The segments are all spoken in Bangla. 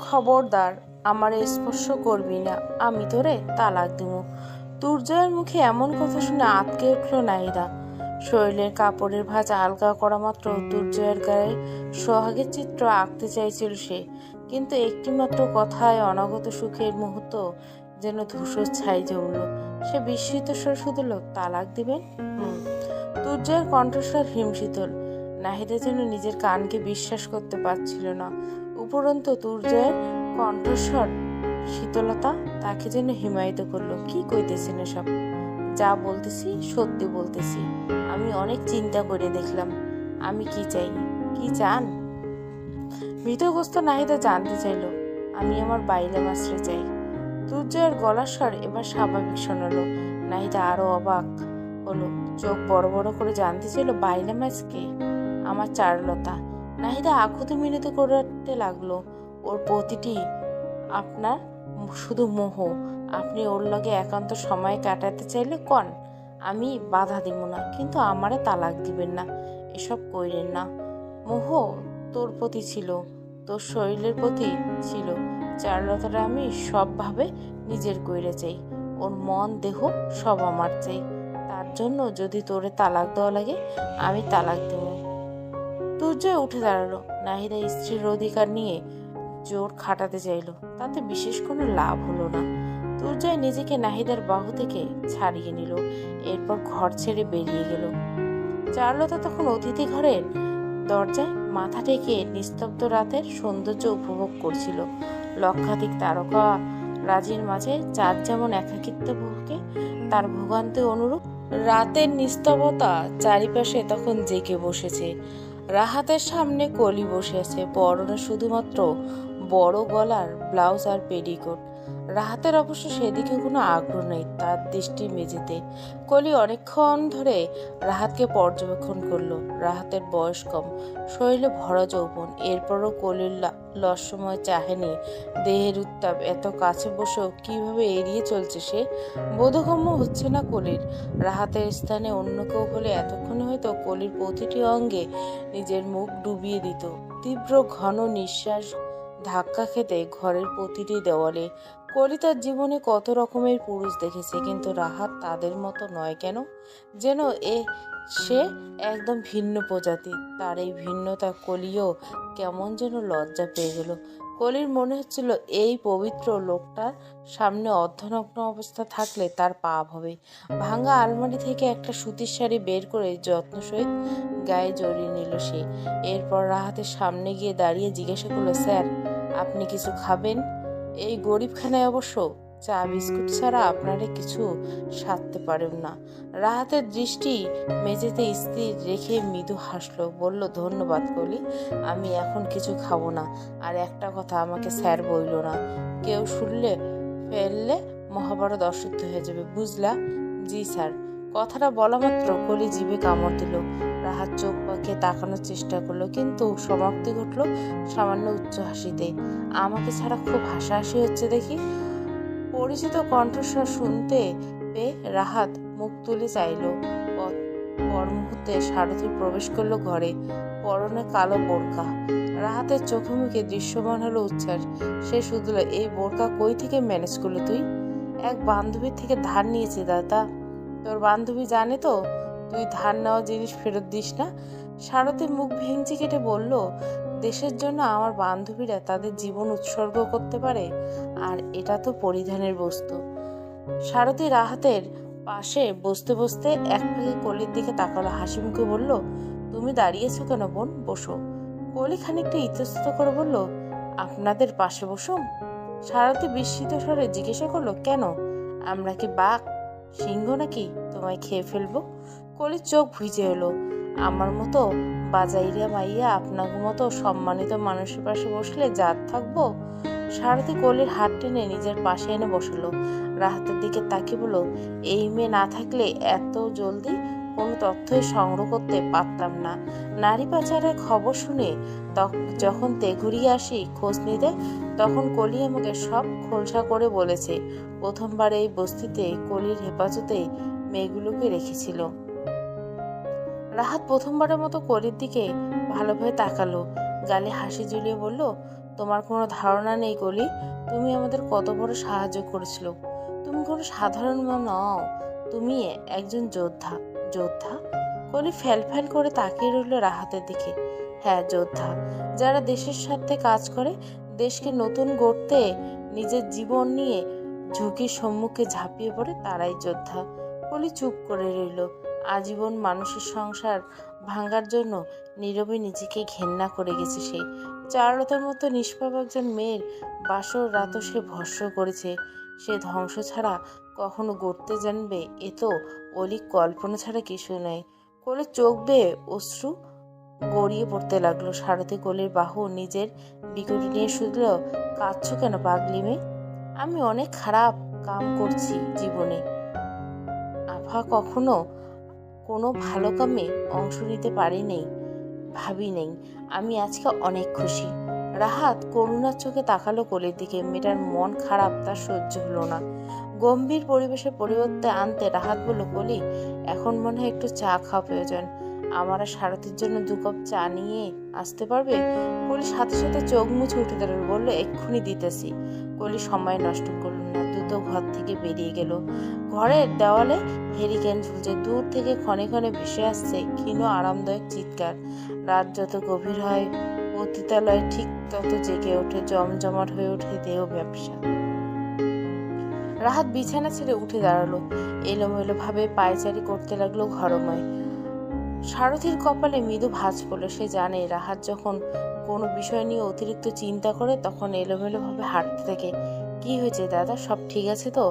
খবরদার আমারে স্পর্শ করবি না, আমি তোরে তালাক দিব। দুর্জয়ের মুখে এমন কথা শুনে আঁতকে উঠল নাহিদা। শরীরের কাপড়ের ভাঁজ আলগা করা মাত্র দুর্জয়ের গায়ে সোহাগের চিত্র আঁকতে চাইছিল সে, কিন্তু একটিমাত্র কথায় অনাগত সুখের মুহূর্ত যেন ধূসর ছাই উঠল। সে বিস্মিত স্বর শুধল, তালাক দিবেন? দুর্জয়ের কণ্ঠস্বর হিমশীতল। নাহিদা যেন নিজের কানকে বিশ্বাস করতে পারছিল না। উপরন্তু দুর্জয়ের কণ্ঠস্বর শীতলতা তাকে যেন হিমায়িত করলো। কি কইতেছেন এসব? যা বলতেছি সত্যি বলতেছি। আমি অনেক চিন্তা করে দেখলাম আমি কি চাই। কি চান? ভীতগ্রস্ত নাহিদা জানতে চাইল। আমি আমার বাইলে মাসরে চাই। দুর্জয়ের গলার স্বর এবার স্বাভাবিক শোনালো। নাহিদা আরো অবাক হলো, চোখ বড় বড় করে জানতে চাইল, বাইলে মাছ কে? আমার চারুলতা। নাহিদা আকুতি মিনতি করতে লাগলো। ওর প্রতিটি আপনার শুধু মোহ। আপনি ওর লগে একান্ত সময় কাটাতে চাইলে কন, আমি বাধা দিব না, কিন্তু আমারে তালাক দিবেন না, এসব কইরেন না। মোহ তোর প্রতি ছিল, তোর শরীরের প্রতি ছিল। চারুলতাটা আমি সবভাবে নিজের কইরে চাই। ওর মন দেহ সব আমার চাই। তার জন্য যদি তোরে তালাক দেওয়া লাগে আমি তালাক দেব। দুর্জয় উঠে দাঁড়ালো। নাহিদা স্ত্রীর অধিকার নিয়ে জোর খাটাতে চাইল, তাতে বিশেষ কোনো লাভ হলো না। দুর্জয় নিজেকে নাহিদার বাহু থেকে ছাড়িয়ে নিল, এরপর ঘর ছেড়ে বেরিয়ে গেল। চারুলতা তখন অতিথি ঘরের দরজায় মাথা টেকে নিস্তব্ধ রাতের সৌন্দর্য উপভোগ করছিল। লক্ষাধিক তারকা রাজির মাঝে চাঁদ যেমন একাকিত্ব ভোগে, তার ভোগান্তি অনুরূপ রাতের নিস্তবতা চারিপাশে তখন জেগে বসেছে। রাহাতের সামনে কলি বসে আছে, পরনে শুধুমাত্র বড় গলার ব্লাউজ আর পেটিকোট। রাহাতের অবশ্য সেদিকে কোনো আগ্রহ নেই, তার দৃষ্টি মেঝেতে। কলি অনেকক্ষণ ধরে রাহাতকে পর্যবেক্ষণ করলো। রাহাতের বয়স কম, শরীরে ভরা যৌবন, এরপরও কলির লসময় চাহেনি। দেহের উত্তাপ, এত কাছে বসেও কিভাবে এড়িয়ে চলছে সে, বোধগম্য হচ্ছে না কলির। রাহাতের স্থানে অন্য কেউ হলে এতক্ষণে হয়তো কলির প্রতিটি অঙ্গে নিজের মুখ ডুবিয়ে দিত। তীব্র ঘন নিঃশ্বাস ধাক্কা খেতে ঘরের প্রতিটি দেওয়ালে। কলি তার জীবনে কত রকমের পুরুষ দেখেছে, কিন্তু রাহাত তাদের মতো নয় কেন? যেন সে একদম ভিন্ন প্রজাতি। তার এই ভিন্নতা কলিও কেমন যেন লজ্জা পেয়ে গেল। কলির মনে হচ্ছিল এই পবিত্র লোকটার সামনে অর্ধনগ্ন অবস্থা থাকলে তার পাপ হবে। ভাঙা আলমারি থেকে একটা সুতির শাড়ি বের করে যত্ন সহিত গায়ে জড়িয়ে নিল সে। এরপর রাহাতের সামনে গিয়ে দাঁড়িয়ে জিজ্ঞাসা করলো, স্যার আপনি কিছু খাবেন? এই গরিবখানায় অবশ্য চা বিস্কুট ছাড়া আপনারা কিছু সারতে পারেন না। রাহাতের দৃষ্টি মেঝেতে স্থির রেখে মৃদু হাসলো, বলল, ধন্যবাদ কলি, আমি এখন কিছু খাবো না। আর একটা কথা, আমাকে স্যার বইল না, কেউ শুনলে ফেললে মহাভারত অশুদ্ধ হয়ে যাবে, বুঝলা? জি স্যার। কথাটা বলা মাত্র কলি জিভে কামড় দিল। রাহাত চোখ পাকিয়ে তাকানোর চেষ্টা করলো, কিন্তু সমাপ্তি ঘটল সামান্য উচ্চ হাসিতে। আমাকে ছাড়া খুব হাসাহাসি হচ্ছে দেখি। পরিচিত কণ্ঠস্বর শুনতে পেয়ে রাহাত মুখ তুলে চাইল। পর মুহূর্তে সারথি প্রবেশ করলো ঘরে, পরনে কালো বোরকা। রাহাতের চোখে মুখে দৃশ্যমান হলো উচ্ছ্বাস। সে শুধু, এই বোরকা কই থেকে ম্যানেজ করলো তুই? এক বান্ধবীর থেকে ধার নিয়েছি দাদা। তোর বান্ধবী জানে তো তুই ধার নেওয়া জিনিস ফেরত দিস না? সারথি মুখ ভেঙচি কেটে বলল, দেশের জন্য আমার বান্ধবীরা তাদের জীবন উৎসর্গ করতে পারে, আর এটা তো পরিধানের বস্তু। সারথি রাহাতের পাশে বসতে বসতে এক ফাঁকে কলির দিকে তাকালো, হাসি মুখে বলল, তুমি দাঁড়িয়েছো কেন বোন, বসো। কলি খানিকটা ইতস্তত করে বলল, আপনাদের পাশে বসুন। সারথি বিস্মিত স্বরে জিজ্ঞাসা করলো, কেন? আমরা কি বাঘ সিংহ নাকি তোমায় খেয়ে ফেলবো? কলির চোখ ভিজে এলো। আমার মতো বাজাইরা মাইয়া আপনার মতো সম্মানিত মানুষের পাশে বসলে জাত থাকবো? সারথি কলির হাত টেনে নিজের পাশে এনে বসলো। রাহাতের দিকে তাকিয়ে বলল, এই মেয়ে না থাকলে এত জলদি কোনো তথ্যই সংগ্রহ করতে পারতাম না। নারী পাচারের খবর শুনে যখন তেঘুরিয়ে আসি খোঁজ নিতে, তখন কলি আমাকে সব খোলসা করে বলেছে। প্রথমবার এই বস্তিতে কলির হেফাজতে মেয়েগুলোকে রেখেছিল। রাহাত প্রথমবারের মতো কলির দিকে ভালোভাবে তাকালো, গালে হাসি ঝুলিয়ে বলল, তোমার কোনো ধারণা নেই কলি, তুমি আমাদের কত বড় সাহায্য করেছিল। তুমি কোনো সাধারণ নও, তুমি একজন যোদ্ধা। যোদ্ধা? কলি ফ্যাল ফ্যাল করে তাকিয়ে রইল রাহাতের দিকে। হ্যাঁ, যোদ্ধা। যারা দেশের স্বার্থে কাজ করে, দেশকে নতুন গড়তে নিজের জীবন নিয়ে ঝুঁকির সম্মুখে ঝাঁপিয়ে পড়ে, তারাই যোদ্ধা। কলি চুপ করে রইল। আজীবন মানুষের সংসার ভাঙার জন্য নীরবে নিজেকে ঘেন্না করে গেছে সে। চারুলতার মতো নিষ্পাপ একজন মেয়ের বাসর রাতও সে ভস্ম করেছে। সে ধ্বংস ছাড়া কখনো গড়তে জানবে, এ তো অলিক কল্পনা ছাড়া কিছু নয়। কোলে চোখ বেয়ে অশ্রু গড়িয়ে পড়তে লাগলো। সারথি কোলের বাহু নিজের বিকুটি নিয়ে শুধল, কাঁদছো কেন পাগলি মেয়ে? আমি অনেক খারাপ কাম করছি জীবনে, আফা। কখনো কোনো ভালো কামে অংশ নিতে পারি নেই, ভাবি নেই। আমি আজকে অনেক খুশি। রাহাত করুণার চোখে তাকালো কোলের দিকে। মেয়েটার মন খারাপ, তার সহ্য হলো না। গম্ভীর পরিবেশে পরিবর্তে আনতে রাহাত বলল, কলি, এখন মনে হয় একটু চা খাওয়া প্রয়োজন। আমার আর সারথির জন্য 2 কাপ চা নিয়ে আসতে পারবে? কলি সাথে সাথে চোখ মুছে উঠে দাঁড়ালো, বললো, এক্ষুনি দিতেছি। কলি সময় নষ্ট করল না, দ্রুত ঘর থেকে বেরিয়ে গেল। ঘরের দেওয়ালে হেরিকেন ঝুলছে, দূর থেকে ক্ষণে ক্ষণে ভেসে আসছে ক্ষীণ আরামদায়ক চিৎকার। রাত যত গভীর হয়, পতিতালয় ঠিক তত জেগে ওঠে, জমজমাট হয়ে ওঠে দেহ ব্যবসা। রাহাত বিছানা ছেড়ে উঠে দাঁড়ালো, এলোমেলো ভাবে পায়চারি করতে লাগলো ঘরময়। সারথির কপালে মৃদু ভাঁজ পড়ল। সে জানে রাহাত যখন কোনো বিষয় নিয়ে অতিরিক্ত চিন্তা করে তখন এলোমেলো ভাবে হাঁটতে থাকে। কি হয়েছে দাদা, সব ঠিক আছে তো?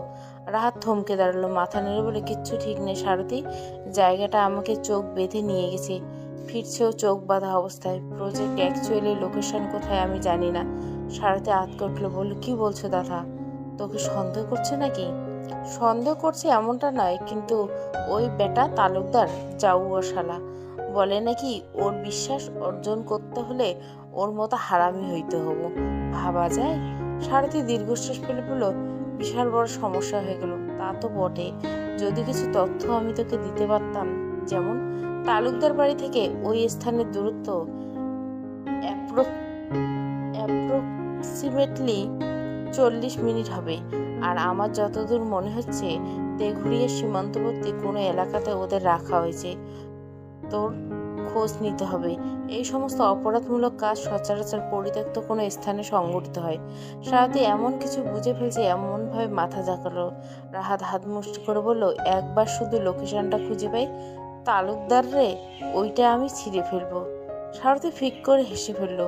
রাহাত থমকে দাঁড়ালো, মাথা নেড়ে বলে, কিচ্ছু ঠিক নেই সারথি। জায়গাটা আমাকে চোখ বেঁধে নিয়ে গেছে, ফিরছেও চোখ বাঁধা অবস্থায়। প্রজেক্ট অ্যাকচুয়ালি লোকেশন কোথায় আমি জানি না। সারথি আতকে উঠলো, বলল, কি বলছো দাদা? তোকে সন্দেহ করছে নাকি? সন্দেহ করছে এমনটা নয়, কিন্তু ওই বেটা তালুকদার জাউয়া শালা বলে নাকি ওর বিশ্বাস অর্জন করতে হলে ওর মতো হারামি হইতে হবো। ভাবা যায়? সারথি দীর্ঘশ্বাস ফেলে বলল, বিশাল বড় সমস্যা হয়ে গেল। তা তো বটে, যদি কিছু তথ্য আমি তোকে দিতে পারতাম। যেমন তালুকদার বাড়ি থেকে ওই স্থানের দূরত্ব অ্যাপ্রক্সিমেটলি 40 মিনিট হবে। আর আমার যতদূর মনে হচ্ছে তেঘুরিয়া সীমান্তবর্তী কোনো এলাকাতে ওদের রাখা হয়েছে। তোর খোঁজ নিতে হবে। এই সমস্ত অপরাধমূলক কাজ সচরাচর পরিত্যক্ত কোনো স্থানে সংঘটিত হয়। সারাতে এমন কিছু বুঝে ফেলছে, এমনভাবে মাথা ঝাঁকালো। রাহাত হাত মুষ্টি করে বলল, একবার শুধু লোকেশনটা খুঁজে পাই তালুকদার রে, ওইটা আমি ছিঁড়ে ফেলবো। সারথি ফিক করে হেসে ফেললো।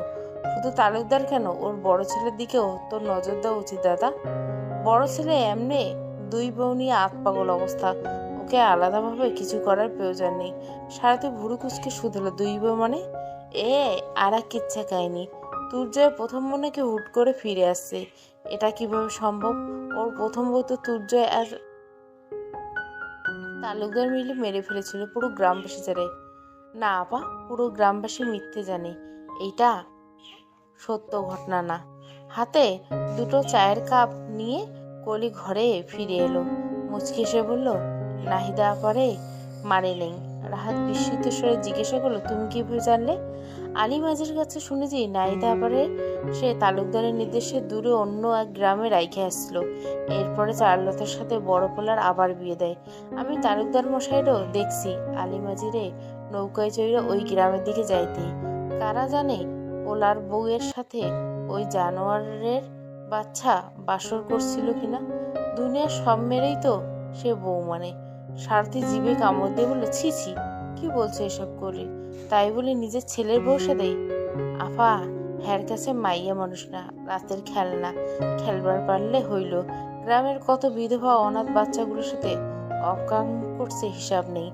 শুধু তালুকদার কেন, ওর বড় ছেলের দিকেও তোর নজর দেওয়া উচিত দাদা। বড় ছেলে এমনি 2 বউ নিয়ে আতপাগল অবস্থা, ওকে আলাদাভাবে কিছু করার প্রয়োজন নেই। সারাতে ভুরু কুচকে শুধলো, 2 বউ মানে? আর এক কিচ্ছা কাহিনি। তুর্জয় প্রথম মনেকে হুট করে ফিরে আসছে, এটা কিভাবে সম্ভব? ওর প্রথম বউ তো তুর্জয় আর তালুকদার মিলে মেরে ফেলেছিল, পুরো গ্রামবাসী জানে। না আপা, পুরো গ্রামবাসী মিথ্যে জানে, এইটা সত্য ঘটনা না। হাতে 2টো চায়ের কাপ নিয়ে কলি ঘরে ফিরে এলো। মুচকি এসে বলল, নাহিদা আপারে মারে নেই। রাহাত বিস্মিত স্বরে জিজ্ঞাসা করলো, তুমি কিভাবে জানলে? আলী মাঝির কাছে শুনেছি নাহিদা আপারে সে তালুকদারের নির্দেশে দূরে অন্য এক গ্রামে রাইখে আসছিল। এরপরে চারুলতার সাথে বড় পোলার আবার বিয়ে দেয়। আমি তালুকদার মশাইরও দেখছি আলী মাঝিরে নৌকায় চড়ে ওই গ্রামের দিকে যাইতে। কারা জানে পোলার বউয়ের সাথে ওই জানোয়ারের বাচ্চা বাসর করছিল কিনা। দুনিয়ার সব মেরেই তো সে বউ মানে। সারথি জিভে কামড় দিয়ে বলল, ছি ছি, কি বলছো এসব করে? তাই বলে নিজের ছেলের বউ সাথে? আফা, হ্যার কাছে মাইয়া মানুষ না, রাতের খেলনা, খেলবার পারলে হইল। গ্রামের কত বিধবা অনাথ বাচ্চাগুলোর সাথে অকাম করছে হিসাব নেই।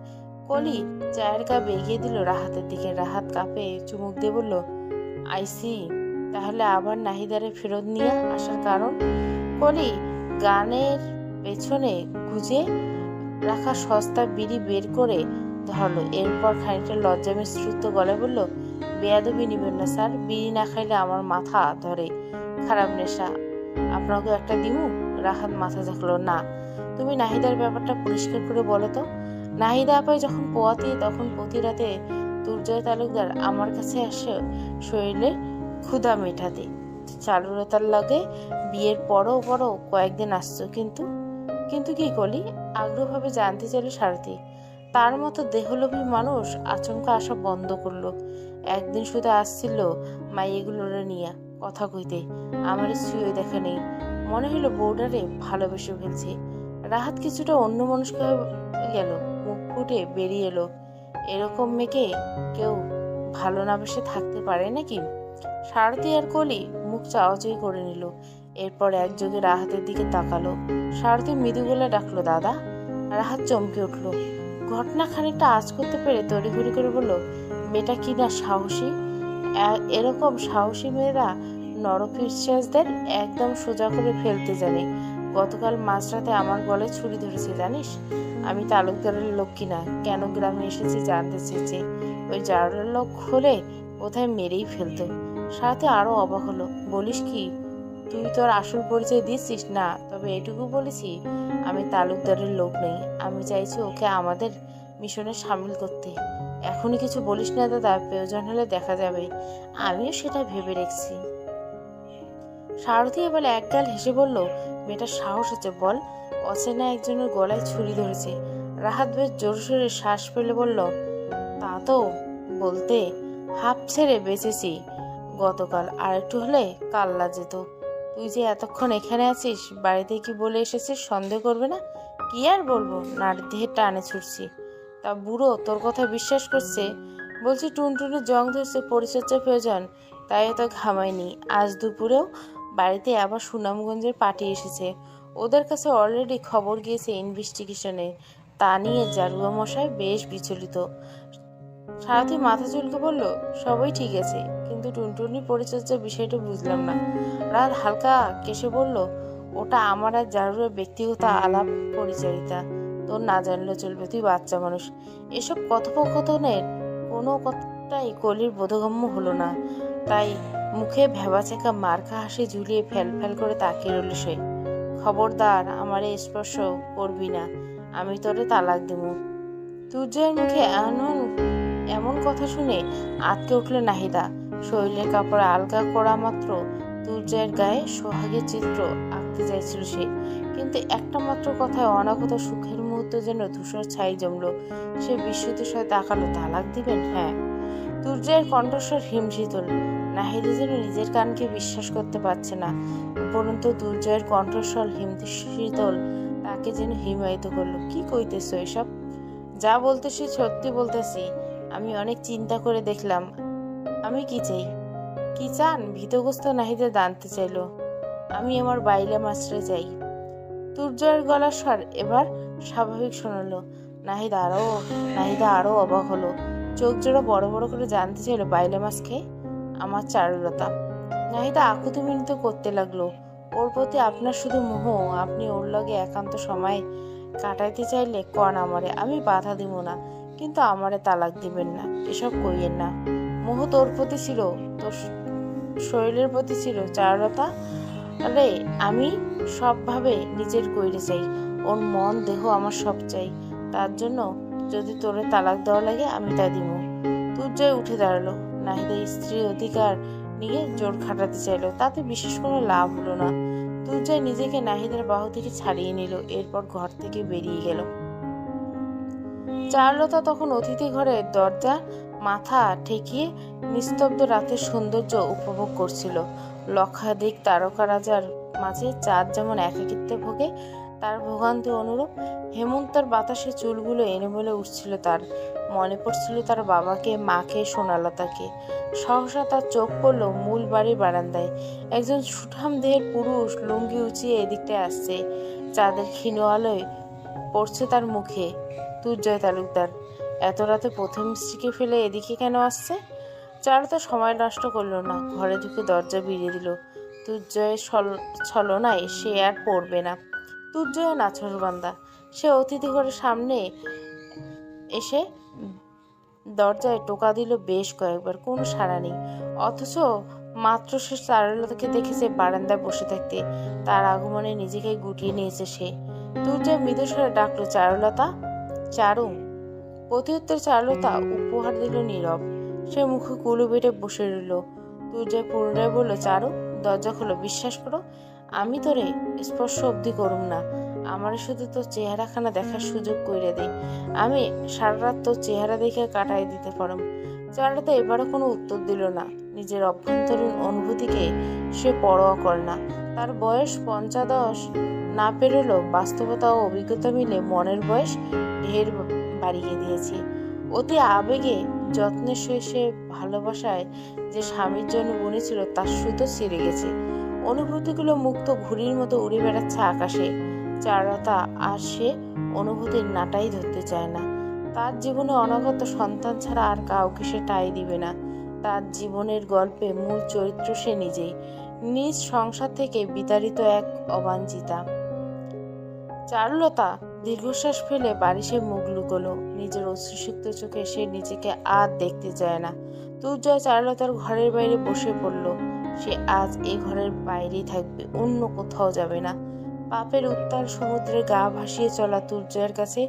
কলি চায়ের কাপ এগিয়ে দিল রাহাতের দিকে। রাহাত কাপে চুমুক দিয়ে বলল, আইসি, তাহলে আবার নাহিদারে ফেরত নিয়ে আসার কারণ? কলি গানের পেছনে গুজে রাখা সস্তা বিড়ি বের করে ধরলো। এরপর খানিকটা লজ্জা মিশ্রিত গলায় বলল, বেয়াদবি নিবেন না স্যার, বিড়ি না খাইলে আমার মাথা ধরে, খারাপ নেশা। আপনাকে একটা দিমু? রাহাত মাথা ঝাঁকলো, না। তুমি নাহিদার ব্যাপারটা পরিষ্কার করে বলো তো। নাহিদা আপাই যখন পোয়াতি তখন প্রতি রাতে তুর্জয় তালুকদার আমার কাছে আসে শরীরে ক্ষুধা মেটাতে। চারুলতার লাগে বিয়ের পরও কয়েকদিন আসছো, কিন্তু কিন্তু কি করলি? আগ্রহভাবে জানতে চাইল সারথি। তার মতো দেহলোভী মানুষ আচমকা আসা বন্ধ করলো। একদিন শুধু আসছিল এগুলোরে নিয়ে কথা কইতে, আমার স্ত্রীও দেখা নেই। মনে হলো বউডারে ভালোবেসে ফেলছে। রাহাত কিছুটা অন্যমনস্ক হয়ে গেল, মুখ ফুটে বেরিয়ে এলো, এরকম মেয়েকে কেউ ভালো না বেসে থাকতে পারে নাকি? সারথি আর কলি মুখ চাওয়াচাই করে নিল। এরপর একযোগে রাহাতের দিকে তাকালো। সারথি মৃদু গলা ডাকলো, দাদা। রাহাত চমকে উঠল। ঘটনা খানিকটা আঁচ করতে পেরে তড়িঘড়ি করে বলল, মেয়েটা কি না সাহসী! এরকম সাহসী মেয়েরা নরপিশাচদের একদম সোজা করে ফেলতে জানে। গতকাল মাঝরাতে আমার গলায় ছুরি ধরেছে জানিস? আমি তালুকদারের লোক কিনা, কেন গ্রামে এসেছি জানতে চেয়েছে। ওই জারুলের লোক হলে কোথায় মেরেই ফেলতো। সাথে আরো অবাক হলো, বলিস কি? তুই তোর আসল পরিচয় দিচ্ছিস না? তবে এটুকু বলেছি, আমি তালুকদারের লোক নেই। আমি চাইছি ওকে আমাদের মিশনে সামিল করতে। এখনই কিছু বলিস না দাদা, প্রয়োজন হলে দেখা যাবে। আমিও সেটা ভেবে রেখেছি। সারথি এবার একগাল হেসে বলল, মেয়েটার সাহস হচ্ছে বল। অচেনা একজনের গলায় ছুরি ধরেছে। রাহাত বেশ জোরসোরে শ্বাস ফেলে বলল, তা তো বলতে হাঁপ ছেড়ে বেঁচেছি গতকাল, আর একটু হলে কাল্লা যেত। তুই যে এতক্ষণ এখানে আছিস, বাড়িতে কি বলে এসেছিস সন্দেহ করবে না? কি আর বলবো, নারীর দেহে টানে ছুটছি। তা বুড়ো তোর কথা বিশ্বাস করছে? বলছি টুনটুনের জং ধরছে, পরিচর্যা প্রয়োজন, তাই তো ঘামায়নি। আজ দুপুরেও বাড়িতে আবার সুনামগঞ্জের পার্টি এসেছে। ওদের কাছে অলরেডি খবর গিয়েছে ইনভেস্টিগেশনে। তা নিয়ে জারুয়া মশাই বেশ বিচলিত। সারথি মাথা চুলকে বলল, সবই ঠিক আছে, কিন্তু টুনটুনি পরিচর্যার বিষয়টা বুঝলাম না। রাত হালকা কেসে বলল, ওটা আমার আর জারুরের ব্যক্তিগত আলাপ পরিচারিতা, তোর না জানলে চলবে, তুই বাচ্চা মানুষ। এসব কথোপকথনের কোনো কথাই কলির বোধগম্য হলো না, তাই মুখে ভেবাচেকা মার্কা হাসি ঝুলিয়ে ফ্যাল ফ্যাল করে তাকিয়ে রইল সে। খবরদার আমারে স্পর্শ করবি না, আমি তোরে তালাক দিব। তুর্যের মুখে এমন কথা শুনে আঁতকে উঠল নাহিদা। শরীরের কাপড় আলগা করা মাত্র তুর্যের গায়ে সোহাগের চিত্র আঁকতে চাইছিল সে, কিন্তু একটা মাত্র কথায় অনাগত সুখের মুহূর্ত যেন ধূসর ছাই জমলো। সে বিস্মিত সহ তাকালো, তালাক দিবেন? হ্যাঁ। তুর্যের কণ্ঠস্বর হিমশীতল। নাহিদা যেন নিজের কানকে বিশ্বাস করতে পারছে না, উপরন্তু দুর্জয়ের কণ্ঠস্বর হিমশীতল তাকে যেন হিমায়িত করলো। কি কইতেছো এসব? যা বলতেছি সত্যি বলতেছি। আমি অনেক চিন্তা করে দেখলাম আমি কি চাই। কি চান? ভীতগ্রস্ত নাহিদা জানতে চাইল। আমি আমার বাইলে মাস্টারে চাই। তুর্যয়ের গলার স্বর এবার স্বাভাবিক শোনালো। নাহিদা আরো অবাক হলো। চোখ জোড়া বড় বড় করে জানতে চাইল, বাইলে মাছ খেয়ে? আমার চারুলতা। নাহিদা আকুতি মিনতি করতে লাগলো, ওর প্রতি আপনার শুধু মোহ, আপনি ওর লগে একান্ত সময় কাটাইতে চাইলে কন আমারে, আমি বাধা দিব না, কিন্তু আমারে তালাক দিবেন না, এসব কইয়েন না। মোহ তোর প্রতি ছিল, তোর শরীরের প্রতি ছিল চারুলতা। আরে আমি সবভাবে নিজের কইরে চাই, ওর মন দেহ আমার সব চাই। তার জন্য যদি তোরে তালাক দেওয়া লাগে আমি তা দিব। তুর্যয় উঠে দাঁড়ালো। নাহিদা স্ত্রীর অধিকার নিয়ে জোর খাটাতে চাইল, তাতে বিশেষ কোনো লাভ হলো না। তুর্যয় নিজেকে নাহিদার বাহু থেকে ছাড়িয়ে নিল, এরপর ঘর থেকে বেরিয়ে গেল। চারুলতা তখন অতিথি ঘরের দরজা মাথা ঠেকিয়ে নিস্তব্ধ রাতের সৌন্দর্য উপভোগ করছিল। লক্ষাধিক তারকারাজার মাঝে চাঁদ যেমন একাকিত্বে ভোগে, তার ভোগান্তি অনুরূপ হেমন্তের বাতাসে চুলগুলো এলোমেলো উঠছিল তার। মনে পড়ছিল তার বাবাকে, মাকে, সোনালতাকে। সহসা তার চোখ পড়ল মূল বাড়ির বারান্দায়। একজন সুঠাম দেহের পুরুষ লুঙ্গি উঁচিয়ে এদিকটায় আসছে। চাঁদের ক্ষীণ আলোয় পড়ছে তার মুখে। তুর্যয় তালুকদার এত রাতে প্রথম স্ত্রীকে ফেলে এদিকে কেন আসছে? চারুলতা সময় নষ্ট করলো না, ঘরে ঢুকে দরজা ভিড়িয়ে দিল। তুর্যয়ের ছলনায় সে আর পড়বে না। তুর্যয় নাছোড়বান্দা। সে অতিথি ঘরের সামনে এসে দরজায় টোকা দিল বেশ কয়েকবার, কোনো সাড়া নেই। অথচ মাত্র সে চারুলতাকে দেখেছে বারান্দায় বসে থাকতে, তার আগমনে নিজেকে গুটিয়ে নিয়েছে সে। তুর্যয় মৃদুস্বরে ডাকলো, চারুলতা। চারু। প্রত্যুত্তর চারুলতা উপহার দিল নীরব। সে মুখে কুলু বেটে বসে রইল। তুর্যয় পুনরায় বলল, চারু। দরজা খোলো, বিশ্বাস করো আমি তোরে স্পর্শ অবধি করুম না। আমার শুধু তোর চেহারাখানা দেখার সুযোগ কইরে দে, আমি সারা রাত তোর চেহারা দেখে কাটাই দিতে পারম। চারুলতা এবারও কোনো উত্তর দিল না। নিজের অভ্যন্তরীণ অনুভূতিকে সে পরোয়া করে না। তার বয়স ৫৫ না পেরোলেও বাস্তবতা ও অভিজ্ঞতা মিলে মনের বয়স ঢের বাড়িয়ে দিয়েছে। অতি আবেগে যত্নের সহিত সে ভালোবাসায় যে স্বামীর জন্য বুনেছিল তার সুতো ছিঁড়ে গেছে। অনুভূতিগুলো মুক্ত ঘুড়ির মতো উড়ে বেড়াচ্ছে আকাশে। চারুলতা আর সে অনুভূতির নাটাই ধরতে চায় না। তার জীবনে অনাগত সন্তান ছাড়া আর কাউকে সে ঠাঁই দিবে না। তার জীবনের গল্পে মূল চরিত্র সে নিজেই, নিজ সংসার থেকে বিতাড়িত এক অবাঞ্ছিতা। চারুলতা দীর্ঘশ্বাস ফেলে বালিশে মুখ লুকোলো। নিজের অশ্রুসিক্ত চোখে সে নিজেকে আর দেখতে চায় না। দুর্জয় চারুলতার ঘরের বাইরে বসে পড়ল। সে আজ এই ঘরের বাইরেই থাকবে, অন্য কোথাও যাবে না। পাপের উত্তাল সমুদ্রে গা ভাসিয়ে চলা দুর্জয়ের কাছে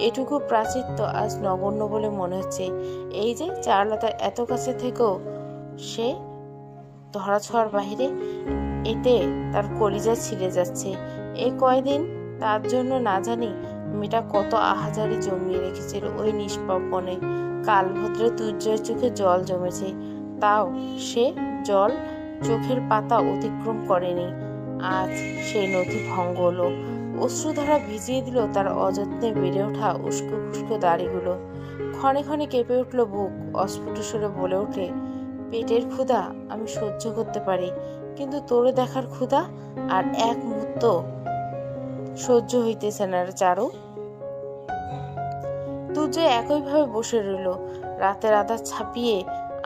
এটুকু প্রাচিত্য আজ নগণ্য বলে মনে হচ্ছে। এই যে চারুলতার এত কাছে থেকেও সে ধরাছোঁয়ার বাহিরে, এতে তার কলিজা ছিঁড়ে যাচ্ছে। এই কয়দিন তার জন্য না জানি মেয়েটা কত আহাজারি জমিয়ে রেখেছিল ওই নিষ্পাপ বনে। কালভদ্রে দুর্জয়ের চোখে জল জমেছে, তাও সে জল চোখের পাতা অতিক্রম করেনি। আজ সেই নথি ভঙ্গ হলো। অশ্রুধারা ভিজিয়ে দিল তার অযত্নে বেড়ে ওঠা উস্কো খুস্কো দাড়িগুলো। ক্ষণে ক্ষণে কেঁপে উঠল বুক। অস্ফুট সুরে বলে ওঠে, পেটের ক্ষুধা আমি সহ্য করতে পারি, কিন্তু তোরে দেখার ক্ষুধা আর এক মুহূর্ত সহ্য হইতেছে না রে চারু। দুর্জয় একইভাবে বসে রইল। রাতের আধার ছাপিয়ে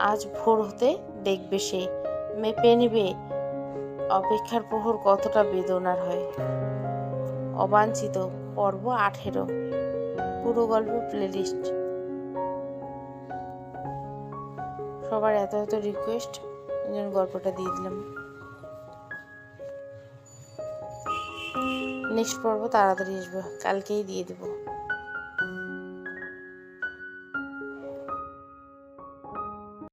আজ ভোর হতে দেখবে সে, মেপে নেবে অপেক্ষার প্রহর কতটা বেদনার হয়। অবাঞ্ছিত পর্ব ১৮, পুরো গল্প প্লেলিস্ট। সবার এত এত রিকোয়েস্ট, গল্পটা দিয়ে দিলাম। নেক্সট পর্ব তাড়াতাড়ি আসবে, কালকেই দিয়ে দেবো।